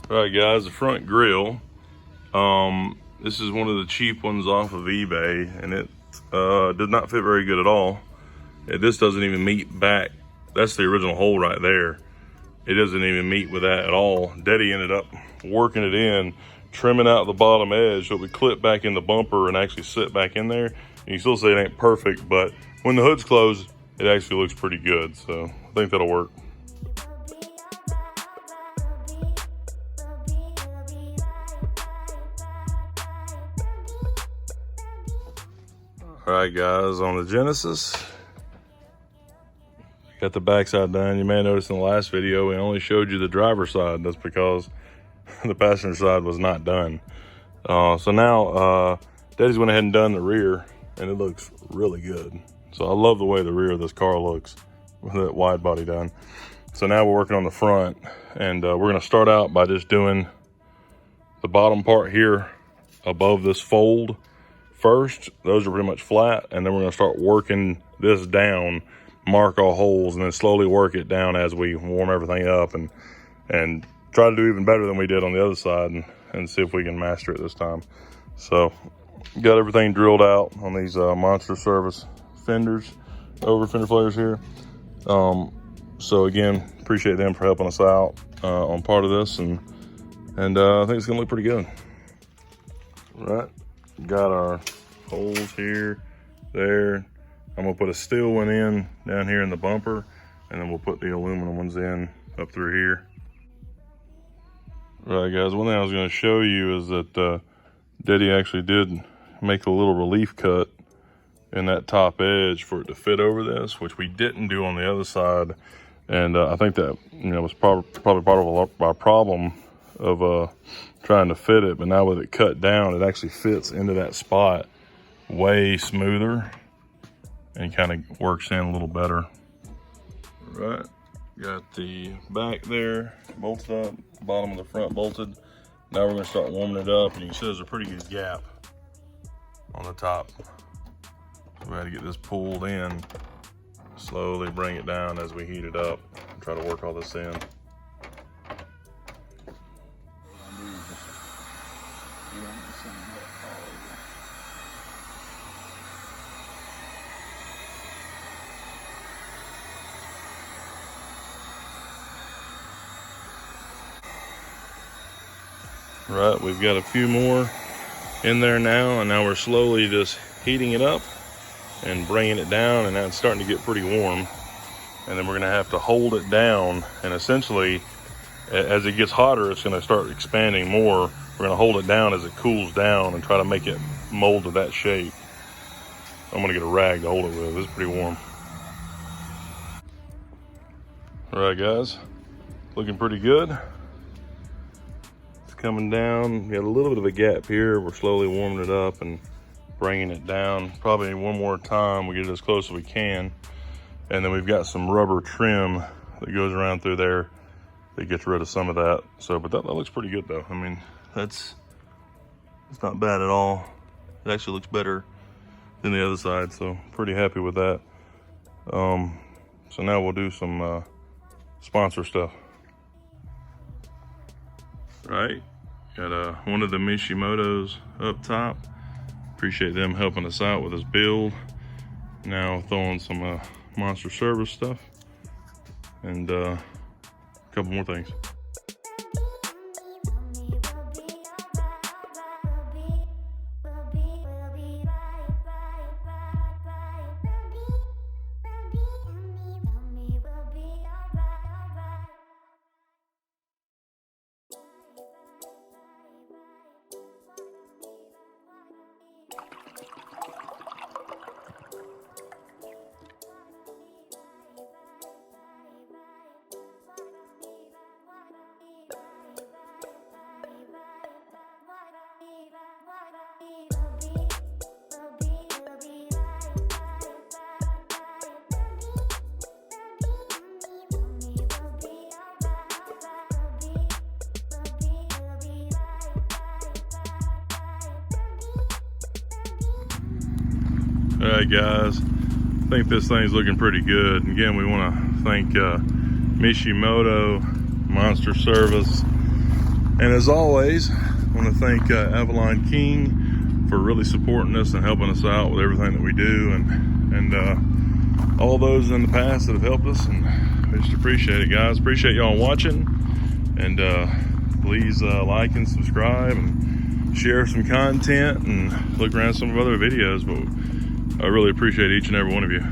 All right, guys, the front grille. This is one of the cheap ones off of eBay, and it did not fit very good at all. This doesn't even meet back. That's the original hole right there. It doesn't even meet with that at all. Daddy ended up working it in, trimming out the bottom edge so it would clip back in the bumper and actually sit back in there. And you still say it ain't perfect, but when the hood's closed, it actually looks pretty good. So I think that'll work. All right, guys, on the Genesis, got the backside done. You may have noticed in the last video, we only showed you the driver's side. That's because the passenger side was not done. So now, Daddy's went ahead and done the rear, and it looks really good. So I love the way the rear of this car looks with that wide body done. So now we're working on the front, and we're gonna start out by just doing the bottom part here above this fold first. Those are pretty much flat, and then we're gonna start working this down, mark all holes, and then slowly work it down as we warm everything up and try to do even better than we did on the other side and see if we can master it this time. So got everything drilled out on these Monster Service fenders, over fender flares here. So again, appreciate them for helping us out on part of this, and I think it's gonna look pretty good. All right, got our holes here, there. I'm gonna put a steel one in down here in the bumper, and then we'll put the aluminum ones in up through here. All right, guys, one thing I was gonna show you is that Daddy actually did make a little relief cut in that top edge for it to fit over this, which we didn't do on the other side. And I think that, you know, was probably part of our problem of trying to fit it, but now with it cut down, it actually fits into that spot way smoother and kind of works in a little better. All right, got the back there bolted up, bottom of the front bolted. Now we're gonna start warming it up, and you can see there's a pretty good gap on the top. So we had to get this pulled in, slowly bring it down as we heat it up, and try to work all this in. Right, we've got a few more in there now, and now we're slowly just heating it up and bringing it down, and now it's starting to get pretty warm. And then we're gonna have to hold it down, and essentially, as it gets hotter, it's gonna start expanding more. We're gonna hold it down as it cools down and try to make it mold to that shape. I'm gonna get a rag to hold it with. It's pretty warm. All right, guys, looking pretty good. Coming down, we got a little bit of a gap here. We're slowly warming it up and bringing it down. Probably one more time, we get it as close as we can. And then we've got some rubber trim that goes around through there that gets rid of some of that. So, but that looks pretty good though. I mean, it's not bad at all. It actually looks better than the other side, so pretty happy with that. So now we'll do some sponsor stuff. Right, got one of the Mishimotos up top. Appreciate them helping us out with this build. Now throwing some Monster Service stuff and a couple more things. All right, guys, I think this thing's looking pretty good. Again, we want to thank Mishimoto, Monster Service, And as always, I want to thank Avalon King for really supporting us and helping us out with everything that we do, and all those in the past that have helped us, and we just appreciate it, guys. Appreciate y'all watching, and please like and subscribe and share some content and look around some of other videos, but I really appreciate each and every one of you.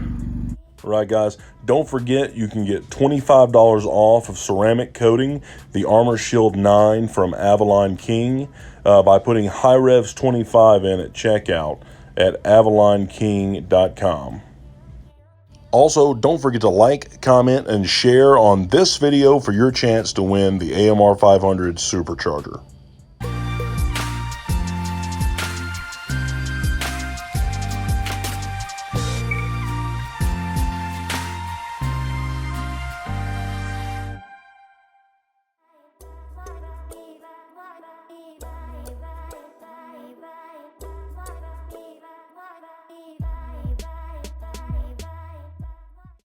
All right, guys, don't forget you can get $25 off of ceramic coating, the Armor Shield 9 from Avalon King, by putting HiRevz 25 in at checkout at avalonking.com. Also, don't forget to like, comment, and share on this video for your chance to win the AMR 500 Supercharger.